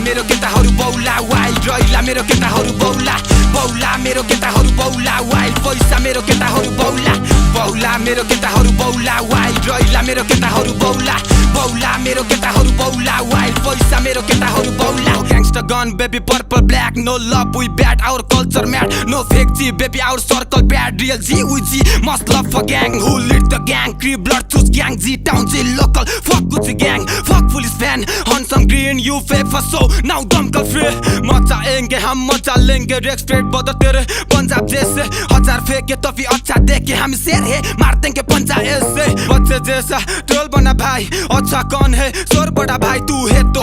मेरो केटाहरु बौला वाइल्ड रैला मेरो केटाहरु बौला बौला मेरो केटाहरु बौला वाइल्ड पैसा मेरो केटाहरु बौला बौला मेरो केटाहरु बौला वाइल्ड रैला मेरो केटाहरु बौला बौला मेरो केटाहरु बौला वाइल्ड पैसा मेरो केटाहरु बौला gangster gun baby purple black no love we bad our culture mad no fake G baby our circle bad real G we G must love for gang who lead the gang creep blood choose gang G town G local fuck Gucci gang fuck police fan on some green you fake for so now dumkal free मचाएंगे हम मचा लेंगे respect बदल तेरे पंजाब जैसे हजार फेंके तो भी अच्छा देखे हम शेर है मार देंगे पंजा ऐसे बच्चे जैसा ट्रोल बना भाई अच्छा कौन है चोर बड़ा भाई तू है तो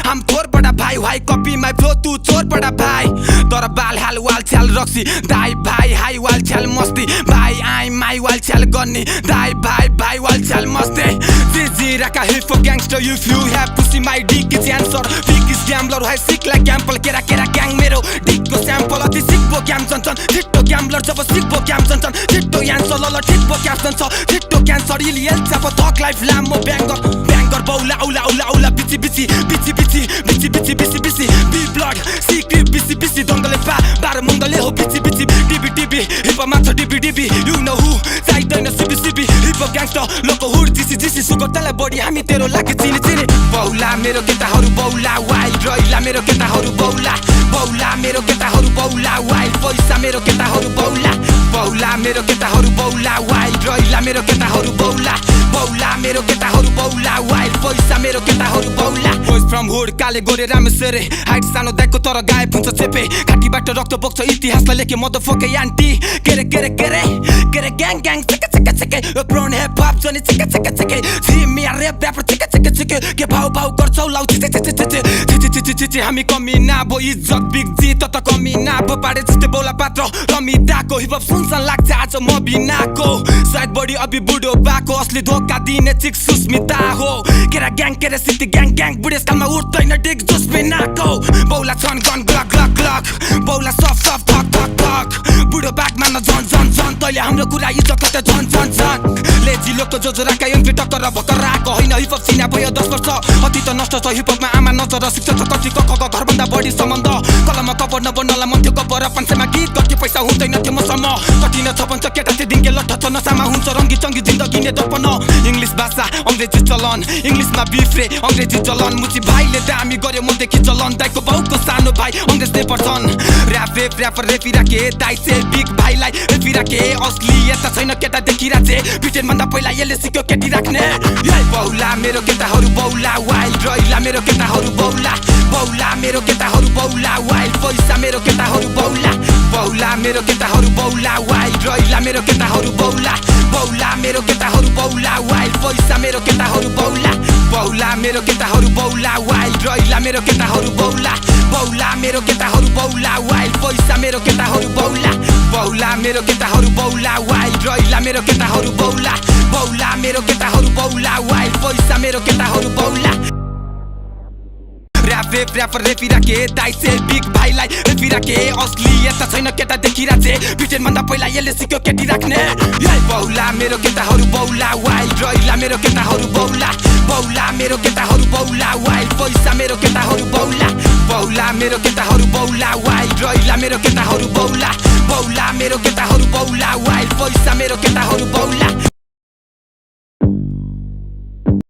हम थोर बड़ा भाई भाई कॉपी माय फ्लो तू चोर बड़ा भाई तोरा बाल हाल वाल चाल रक्सी दाई भाई हाई वाल चाल मस्ती भाई आई माई वाल चाल गन्नी दाई भाई भाई वाल चाल मस्ती जी रखा hip hop gangster if you have pussy my dick is answer big is gambler है sick like gamble केरा केरा gang मेरो dick को sample अति sick बो gam चन ठिट्टो gambler जब sick बो gam चन ठिट्टो answer लल ठिट बो gam चन ठिट्टो cancer इलियल जब talk life लामो banger बौला औला औला औला बिची बिची बिची बिची बिची बिची बिची बिची be blood secret बिची बिची दंगले बार मंगले हो बिची बिची टीबी हिप हॉप मात्र टीबी you know who चाहिदैन सीबी हिप हॉप गैंगस्टर लोको हुड जिसी सुगर तले बॉडी हामी तेरो लागि चिनी बौला मेरो केटाहरु बौला वाइल्ड रैला मेरो केटाहरु बौला बौला मेरो केटाहरु बौला वाइल्ड पैसा मेरो केटाहरु बौला बौला मेरो केटाहरु बौला वाइल्ड रैला मेरो केटाहरु बौला बौला मेरो केटाहरु बौला वाइल्ड पैसा मेरो केटाहरु बौला boys from hood Kale Gore रामेश्वरे height सानो दाइको तर गायब हुन्छ चेपे घाटीबाट रक्त बग्छ इतिहासलाई लेखे मदफके यान्टी केरे ग्याङ चके ब्राउन हिप हॉप जनी चके सी मी आ रैप रैपर चके के भाउ गर्छौ लाउ छि हामी कमी ना भो इज्जत बिग जी त कमी ना भो पाडे जस्तै बोला पात्र रमी दाको हिप हॉप सुनसन लाग्छ आज म बिनाको सायद बडी अबि बुढो बाको असली धोका दिने चिक सुस्मिता हो केरा ग्याङ केरा सिटी ग्याङ बुढेस कालमा उठ्दैन डिक जोस बिनाको बौला छन गन ग्लक बौला सफ थक बुढो बाग मान झन तैले हाम्रो कुरा इज्जत कतै झन लेजी लोक जो राका एन्ट्री टक्कर भक्कर राको हैन हिप हॉप सिना भयो 10 वर्ष अति त नष्ट छ हिप हॉपमा आमा नजर शिक्षा छ कति कखको घरभन्दा बढी सम्बन्ध कलममा कवर नबन्नला मन्थ्यो कवर पान्छेमा गीत कति पैसा हुँदैन थियो मसम्म कठिन छ भन्छ केटा चाहिँ दिनके लट्ठ छ नसामा हुन्छ रङ्गी चङ्गी जिन्दगी ने दर्पण इंग्लिश भाषा अंग्रेजी चलन इंग्लिशमा बिफ्रे अंग्रेजी चलन मुची भाइले दामी गर्यो मनदेखि चलन दाइको बाउको सानो भाइ अंग्रेजले पढ्छन् र्यापर रेपिराके दाइ चाहिँ बिग भाइलाई रेपिराके असलियत छैन केटा देखिराछे ब्रिटेन भन्दा पहिला यसले सिक्यो केटी राख्ने बौला मेरो केटाहरु बौला वाइल्ड रैला मेरो केटाहरु बौला बौला मेरो केटाहरु बौला वाइल्ड पैसा मेरो केटाहरु बौला बौला मेरो केटाहरु बौला वाइल्ड रैला मेरो केटाहरु बौला बौला मेरो केटाहरु बौला वाइल्ड पैसा मेरो केटाहरु बौला बौला मेरो केटाहरु बौला वाइल्ड रैला मेरो केटाहरु बौला बौला मेरो केटाहरु बौला वाइल्ड पैसा मेरो केटाहरु बौला बौला मेरो केटाहरु बौला वाइल्ड रैला मेरो केटाहरु बौला बौला मेरो केटाहरु बौला वाइल्ड पैसा मेरो केटाहरु बौला र्यापर रेपिराके दाइ चाहिँ बिग भाइलाई रेपिराके असलियत छैन केटा देखिराछे ब्रिटेन भन्दा पहिला यसले सिक्यो केटी राख्ने बौला मेरो केटाहरु बौला वाइल्ड रैला मेरो केटाहरु बौला बौला मेरो केटाहरु बौला वाइल्ड पैसा मेरो केटाहरु बौला बौला मेरो केटाहरु बौला वाइल्ड रैला मेरो केटाहरु बौला बौला मेरो केटाहरु बौला वाइल्ड पैसा मेरो केटाहरु बौला